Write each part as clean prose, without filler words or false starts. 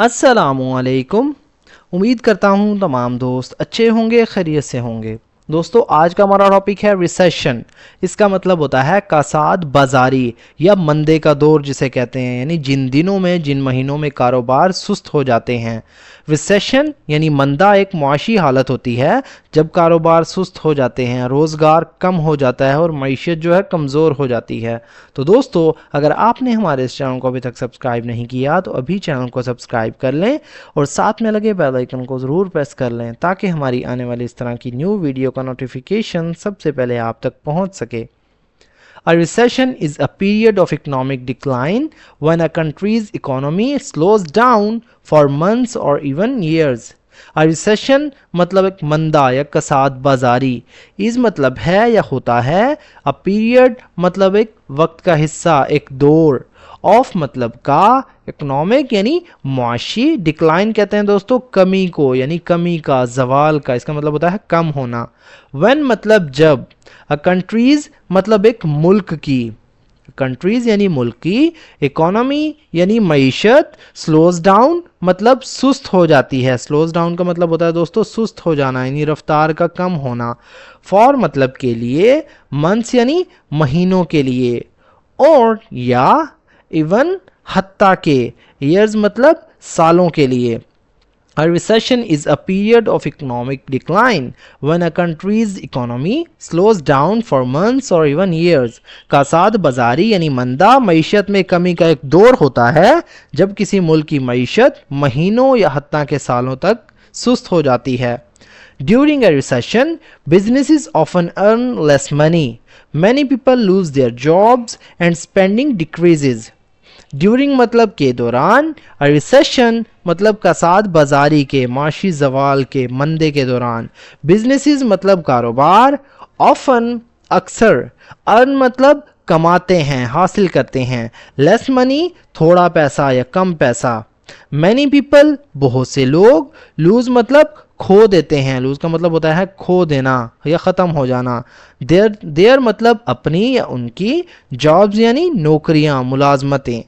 अस्सलामुअलैकुम। उम्मीद करता हूँ तमाम दोस्त अच्छे होंगे, खैरियत से होंगे। दोस्तों, आज का हमारा टॉपिक है रिसेशन। इसका मतलब होता है कसाद बाजारी या मंदे का दौर जिसे कहते हैं, यानी जिन दिनों में, जिन महीनों में कारोबार सुस्त हो जाते हैं। रिसेशन यानी मंदा एक मुआशी हालत होती है जब कारोबार सुस्त हो जाते हैं, रोज़गार कम हो जाता है और मईशत जो है कमज़ोर हो जाती है। तो दोस्तों, अगर आपने हमारे इस चैनल को अभी तक सब्सक्राइब नहीं किया तो अभी चैनल को सब्सक्राइब कर लें और साथ में लगे बेल आइकन को ज़रूर प्रेस कर लें ताकि हमारी आने वाली इस तरह की न्यू वीडियो का नोटिफिकेशन सबसे पहले आप तक पहुंच सके। A recession is a period of economic decline when a country's economy slows down for months or even years. A recession मतलब एक मंदा या कसाद बाजारी। इस मतलब है या होता है। A period मतलब एक वक्त का हिस्सा, एक दौर। ऑफ मतलब का, इकोनॉमिक यानी मुआशी, डिक्लाइन कहते हैं दोस्तों कमी को, यानी कमी का, जवाल का। इसका मतलब होता है कम होना। व्हेन मतलब जब। अ कंट्रीज मतलब एक मुल्क की, कंट्रीज यानी मुल्क की। इकोनॉमी यानी मईशत। स्लोज डाउन मतलब सुस्त हो जाती है। स्लोज डाउन का मतलब होता है दोस्तों सुस्त हो जाना, यानी रफ्तार का कम होना। फॉर मतलब के लिए। मंथ्स यानी महीनों के लिए। और या इवन हत्ता के। ईयर्स मतलब सालों के लिए। A recession is a period of economic decline when a country's economy slows down for months or even years. कासाद बाजारी यानी मंदा मईशत में कमी का एक दौर होता है जब किसी मुल्क की मईशत महीनों या हत्ता के सालों तक सुस्त हो जाती है। During a recession, businesses often earn less money. Many people lose their jobs and spending decreases. During मतलब के दौरान। रिसेशन मतलब कसाद बाजारी के, माशी जवाल के, मंदे के दौरान। बिजनेसेस मतलब कारोबार। ऑफन अक्सर। अर्न मतलब कमाते हैं, हासिल करते हैं। लेस मनी थोड़ा पैसा या कम पैसा। मैनी पीपल बहुत से लोग। लूज मतलब खो देते हैं, लूज का मतलब होता है खो देना या ख़त्म हो जाना। देयर मतलब अपनी या उनकी। जॉब्स यानी नौकरियां, मुलाजमतें।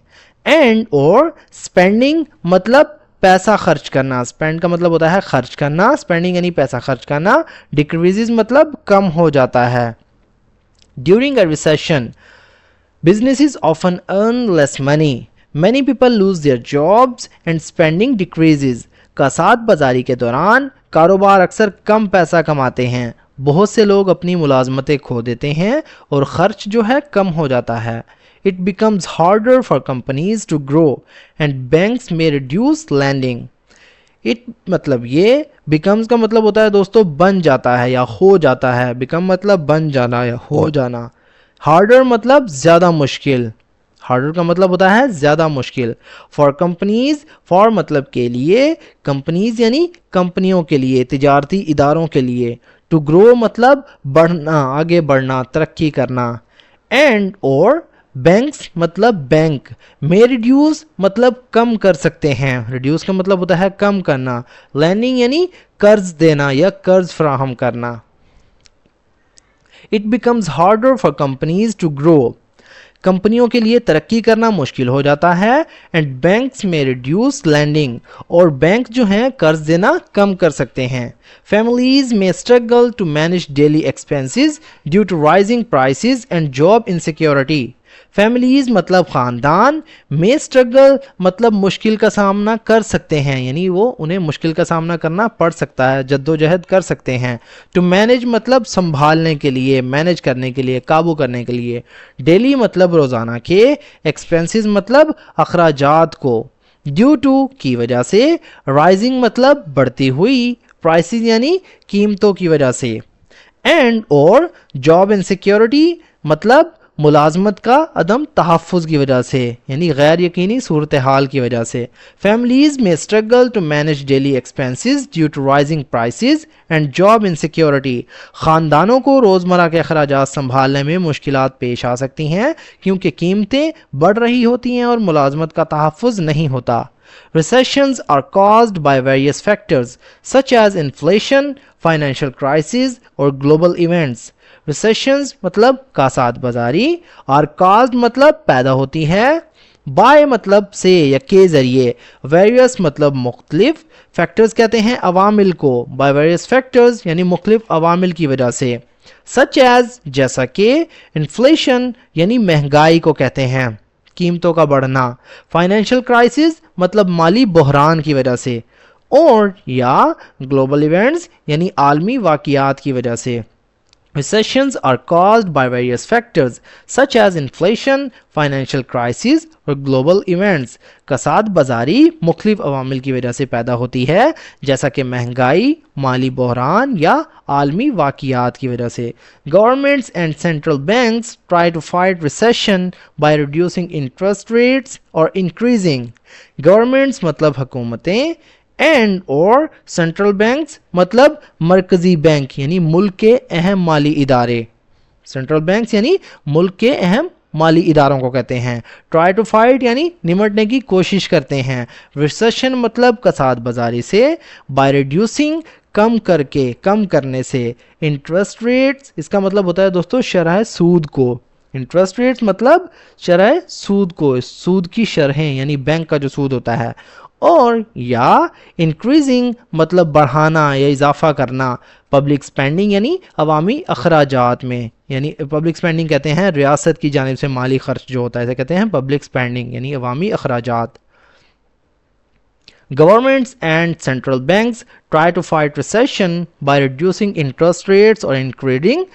एंड और स्पेंडिंग मतलब पैसा खर्च करना। स्पेंड का मतलब होता है खर्च करना, स्पेंडिंग यानी पैसा खर्च करना। डिक्रीजेस मतलब कम हो जाता है। During a recession businesses often earn less money. Many people lose their jobs and spending decreases. कसाद बाजारी के दौरान कारोबार अक्सर कम पैसा कमाते हैं, बहुत से लोग अपनी मुलाजमतें खो देते हैं और ख़र्च जो है कम हो जाता है। It becomes harder for companies to grow and banks may reduce lending. It मतलब ये। becomes का मतलब होता है दोस्तों बन जाता है या हो जाता है। become मतलब बन जाना या हो जाना। harder मतलब ज़्यादा मुश्किल। harder का मतलब होता है ज़्यादा मुश्किल। for companies, for मतलब के लिए। companies यानी कंपनियों के लिए, तिजारती इदारों के लिए। to grow मतलब बढ़ना, आगे बढ़ना, तरक्की करना। and और बैंक्स मतलब बैंक। मे रिड्यूस मतलब कम कर सकते हैं, रिड्यूस का मतलब होता है कम करना। लैंडिंग यानी कर्ज देना या कर्ज फराहम करना। It becomes harder for companies to grow. कंपनियों के लिए तरक्की करना मुश्किल हो जाता है। एंड बैंक्स में रिड्यूस लैंडिंग, और बैंक जो हैं कर्ज देना कम कर सकते हैं। फैमिलीज में struggle to manage daily expenses due to rising prices and job insecurity. Families मतलब ख़ानदान। में स्ट्रगल मतलब मुश्किल का सामना कर सकते हैं, यानी वो उन्हें मुश्किल का सामना करना पड़ सकता है, जद्दोजहद कर सकते हैं। टू मैनेज मतलब संभालने के लिए, मैनेज करने के लिए, काबू करने के लिए। डेली मतलब रोज़ाना के। एक्सपेंसेस मतलब अखराजात को। ड्यू टू की वजह से। राइजिंग मतलब बढ़ती हुई। प्राइसेस यानी कीमतों की वजह से। एंड और जॉब इनसिक्योरिटी मतलब मुलाजमत का अदम तहफ़्फ़ुज़ की वजह से, यानी गैर यकीनी सूरत हाल की वजह से। फैमिलीज़ में struggle to manage daily expenses due to rising prices and job insecurity. ख़ानदानों को रोज़मर्रा के अखराजात संभालने में मुश्किलात पेश आ सकती हैं क्योंकि कीमतें बढ़ रही होती हैं और मुलाजमत का तहफ़्फ़ुज़ नहीं होता। Recessions are caused by various factors such as inflation, financial crisis और global events. Recessions मतलब कासाद बाजारी। are caused मतलब पैदा होती है। बाय मतलब से या के ज़रिए, वेरियस मतलब मुख्तलिफ, फैक्टर्स कहते हैं अवामिल को, बाय वेरियस फैक्टर्स यानी मुख्तलिफ अवामिल की वजह से, सच एज जैसा कि, इन्फ्लेशन यानी महंगाई को कहते हैं, कीमतों का बढ़ना, फाइनेंशियल क्राइसिस मतलब माली बहरान की वजह से, और या ग्लोबल इवेंट्स यानी आलमी वाक़ियात की वजह से। Recessions are caused by various factors such as inflation, financial crisis और global events। कसाद बाजारी मुख्तलिफ अवामिल की वजह से पैदा होती है, जैसा कि महंगाई, माली बहरान या आलमी वाक़ियात की वजह से। Governments and central banks try to fight recession by reducing interest rates or increasing। Governments मतलब हुकूमतें, एंड और सेंट्रल बैंक्स मतलब मरकजी बैंक यानी मुल्क के अहम माली इदारे, सेंट्रल बैंक्स यानी मुल्क के अहम माली इदारों को कहते हैं। ट्राई टू फाइट यानी निमटने की कोशिश करते हैं। रिसेशन मतलब कसाद बाजारी से, बाय रिड्यूसिंग कम करके, कम करने से। इंटरेस्ट रेट्स इसका मतलब होता है दोस्तों शरह सूद को, इंटरेस्ट रेट्स मतलब शरह सूद को, सूद की शरहें यानी बैंक का जो सूद होता है। और या इंक्रीजिंग मतलब बढ़ाना या इजाफा करना। पब्लिक स्पेंडिंग यानी अवामी अखराजात में, यानी पब्लिक स्पेंडिंग कहते हैं रियासत की जानिब से माली खर्च जो होता है, इसे कहते हैं पब्लिक स्पेंडिंग यानी अवामी अखराजात। Governments and central banks try to fight recession by reducing interest rates or increasing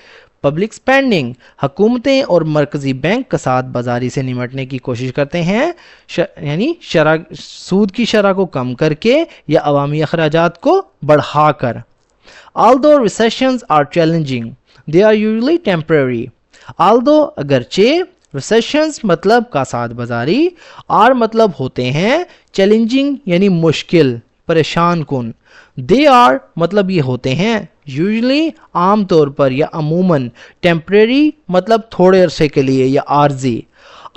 public spending. हुकूमतें और मरकजी बैंक कसाद बाजारी से निमटने की कोशिश करते हैं, यानी शरह सूद की शरह को कम करके या अवामी अखराजात को बढ़ाकर। Although recessions are challenging, they are usually temporary। Although अगरचे, recessions मतलब कसाद बाजारी, are मतलब होते हैं, challenging यानी मुश्किल, परेशान कुन, दे आर मतलब ये होते हैं, यूजली आम तौर पर या अमूमन, टेम्परेरी मतलब थोड़े अरसे के लिए या आर्जी।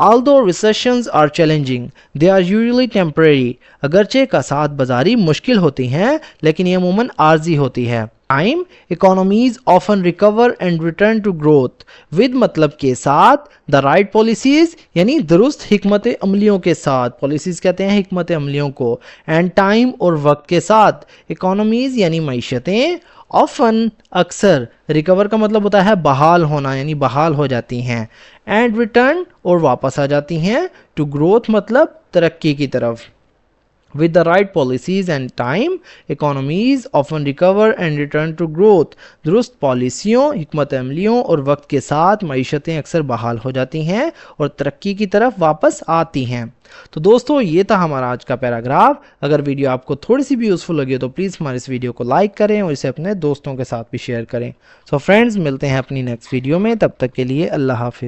Although recessions are challenging, they are usually temporary। अगरचे कसाद बाजारी मुश्किल होती हैं लेकिन ये अमूमन आर्जी होती है। Time, economies often recover and return to growth with मतलब के साथ, the right policies यानी दुरुस्त हिकमत अमलियों के साथ, policies कहते हैं हिकमत अमलियों को, and time और वक्त के साथ, economies यानी मईशतें, often अक्सर, रिकवर का मतलब होता है बहाल होना यानी बहाल हो जाती हैं, and return और वापस आ जाती हैं, to growth मतलब तरक्की की तरफ। With the right policies and time, economies often recover and return to growth। दुरुस्त पॉलिसियों, हिकमत अमलियों और वक्त के साथ मईशतें अक्सर बहाल हो जाती हैं और तरक्की की तरफ वापस आती हैं। तो दोस्तों ये था हमारा आज का पैराग्राफ। अगर वीडियो आपको थोड़ी सी भी यूज़फुल लगी हो तो प्लीज़ हमारे इस वीडियो को लाइक करें और इसे अपने दोस्तों के साथ भी शेयर करें। सो फ्रेंड्स मिलते हैं अपनी नेक्स्ट वीडियो में, तब तक के लिए अल्लाह हाफिज़।